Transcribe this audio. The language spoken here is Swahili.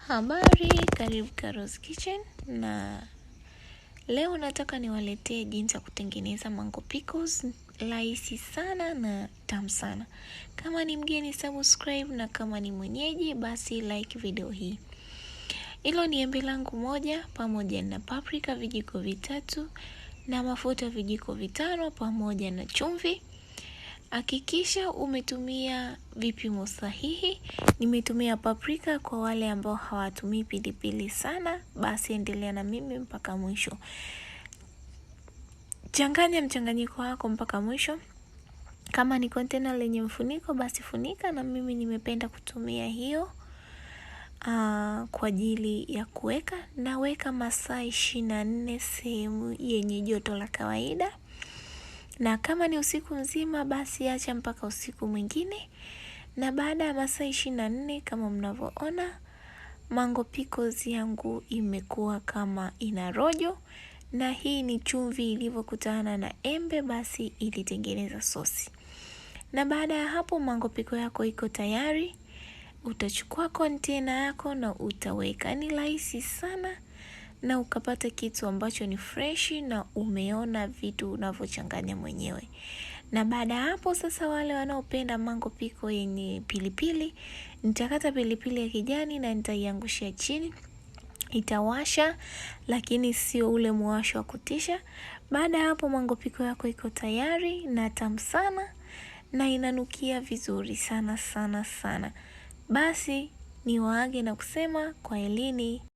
Habari, karibu Carol's Kitchen, na leo nataka niwaletee jinsi ya kutengeneza mango pickles. Rahisi sana na tamu sana. Kama ni mgeni subscribe, na kama ni mwenyeji basi like video hii. Hilo ni embe langu moja pamoja na paprika vijiko vitatu na mafuta vijiko vitano pamoja na chumvi. Hakikisha umetumia vipimo sahihi. Nimetumia paprika. Kwa wale ambao hawatumii pilipili sana, basi endelea na mimi mpaka mwisho. Changanya mchanganyiko wako mpaka mwisho. Kama ni container lenye mfuniko, basi funika, na mimi nimependa kutumia hiyo kwa ajili ya kuweka. Naweka masaa 24 sehemu yenye joto la kawaida. Na kama ni usiku mzima, basi acha mpaka usiku mwingine. Na baada ya masaa 24 kama mnavyoona, mango pickles yangu imekuwa kama ina rojo, na hii ni chumvi ilivyokutana na embe, basi ilitengeneza sosi. Na baada ya hapo mango pickle yako iko tayari. Utachukua container yako na utaweka. Ni rahisi sana na ukapata kitu ambacho ni fresh na umeona vitu unavyochanganya mwenyewe. Na baada hapo sasa, wale wanaopenda mango pickle yenye pilipili, nitakata pilipili ya kijani na nitaiangushia chini. Itawasha, lakini sio ule mwasho wa kutisha. Baada hapo mango pickle yako iko tayari na tamu sana na inanukia vizuri sana sana sana. Basi niwaage na kusema kwaherini.